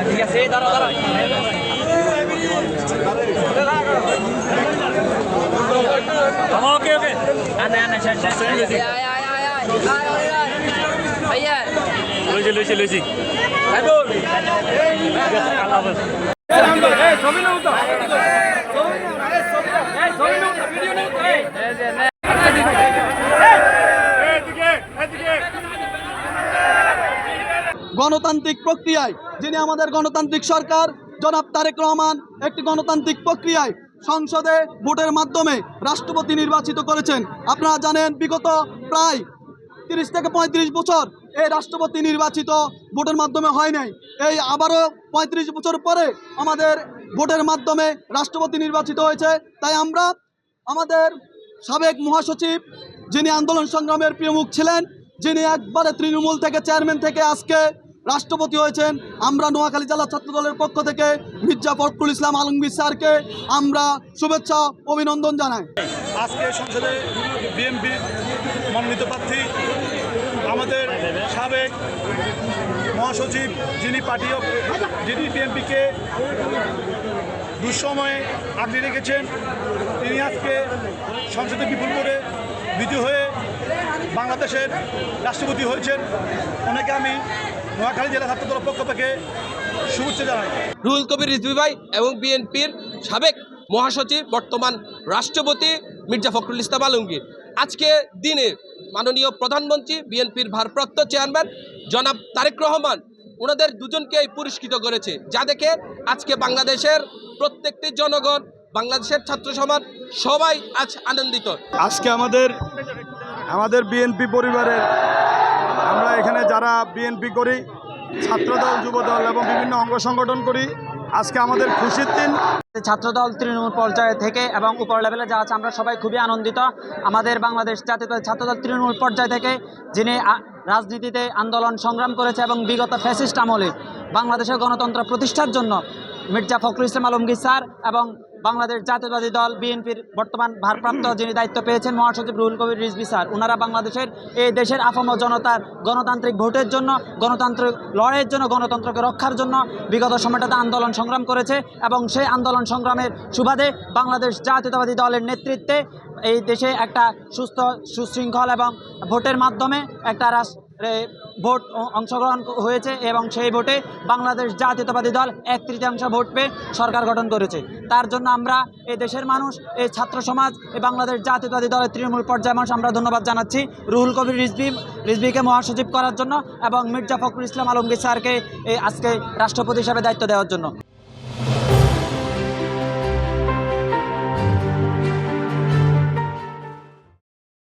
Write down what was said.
ঠিক আছে ওকে ওকে লুচি লুচি গণতান্ত্রিক প্রক্রিয়ায় যিনি আমাদের গণতান্ত্রিক সরকার জনাব তারেক রহমান একটি গণতান্ত্রিক প্রক্রিয়ায় সংসদে ভোটের মাধ্যমে রাষ্ট্রপতি নির্বাচিত করেছেন। আপনারা জানেন বিগত প্রায় 30 থেকে 35 বছর এই রাষ্ট্রপতি নির্বাচিত ভোটের মাধ্যমে হয় নাই। এই আবারও 35 বছর পরে আমাদের ভোটের মাধ্যমে রাষ্ট্রপতি নির্বাচিত হয়েছে। তাই আমরা আমাদের সাবেক মহাসচিব যিনি আন্দোলন সংগ্রামের প্রমুখ ছিলেন, যিনি একবারে তৃণমূল থেকে চেয়ারম্যান থেকে আজকে রাষ্ট্রপতি হয়েছেন, আমরা নোয়াখালী জেলা ছাত্রদলের পক্ষ থেকে মির্জা ফখরুল ইসলাম আলমগীর স্যারকে আমরা শুভেচ্ছা অভিনন্দন জানাই। আজকে সংসদে বিএনপি মনোনীত প্রার্থী আমাদের সাবেক মহাসচিব যিনি বিএনপিকে দুঃসময়ে আগলে রেখেছেন, তিনি আজকে সংসদে বিপুল করে বিজয়ী হয়ে বাংলাদেশের রাষ্ট্রপতি হয়েছেন। ওনাকে আমি নোয়াখালী জেলা ছাত্রদলের পক্ষ থেকে শুভেচ্ছা জানাই। রুহুল কবির রিজভী ভাই এবং বিএনপির সাবেক মহাসচিব বর্তমান রাষ্ট্রপতি মির্জা ফখরুল ইসলাম আলমগীর আজকে দিনে মাননীয় প্রধানমন্ত্রী বিএনপির ভারপ্রাপ্ত চেয়ারম্যান জনাব তারেক রহমান ওনাদের দুজনকেই পুরস্কৃত করেছে, যা দেখে আজকে বাংলাদেশের প্রত্যেকটি জনগণ, বাংলাদেশের ছাত্র সমাজ সবাই আজ আনন্দিত। আজকে আমাদের বিএনপি পরিবারের আমরা এখানে যারা বিএনপি করি, ছাত্রদল, যুবদল এবং বিভিন্ন অঙ্গ সংগঠন করি, আজকে আমাদের খুশির দিন। ছাত্রদল তৃণমূল পর্যায়ে থেকে এবং উপর লেভেলে যা আছে আমরা সবাই খুবই আনন্দিত। আমাদের বাংলাদেশ জাতীয়তাবাদী ছাত্রদল তৃণমূল পর্যায় থেকে যিনি রাজনীতিতে আন্দোলন সংগ্রাম করেছে এবং বিগত ফ্যাসিস্ট আমলে বাংলাদেশের গণতন্ত্র প্রতিষ্ঠার জন্য মির্জা ফখরুল ইসলাম আলমগীর স্যার এবং বাংলাদেশ জাতীয়তাবাদী দল বিএনপির বর্তমান ভারপ্রাপ্ত যিনি দায়িত্ব পেয়েছেন মহাসচিব রুহুল কবির রিজভী স্যার, ওনারা বাংলাদেশের এই দেশের আপাম জনতার গণতান্ত্রিক ভোটের জন্য, গণতান্ত্রিক লড়াইয়ের জন্য, গণতন্ত্রকে রক্ষার জন্য বিগত সময়টাতে আন্দোলন সংগ্রাম করেছে এবং সেই আন্দোলন সংগ্রামের সুবাদে বাংলাদেশ জাতীয়তাবাদী দলের নেতৃত্বে এই দেশে একটা সুস্থ সুশৃঙ্খল এবং ভোটের মাধ্যমে একটা ভোট অংশগ্রহণ হয়েছে এবং সেই ভোটে বাংলাদেশ জাতীয়তাবাদী দল 1/3 ভোট পেয়ে সরকার গঠন করেছে। তার জন্য আমরা এই দেশের মানুষ, এই ছাত্র সমাজ, এই বাংলাদেশ জাতীয়তাবাদী দলের তৃণমূল পর্যায়ের মানুষ আমরা ধন্যবাদ জানাচ্ছি রুহুল কবির রিজভীকে মহাসচিব করার জন্য এবং মির্জা ফখরুল ইসলাম আলমগীর স্যারকে আজকে রাষ্ট্রপতি হিসাবে দায়িত্ব দেওয়ার জন্য।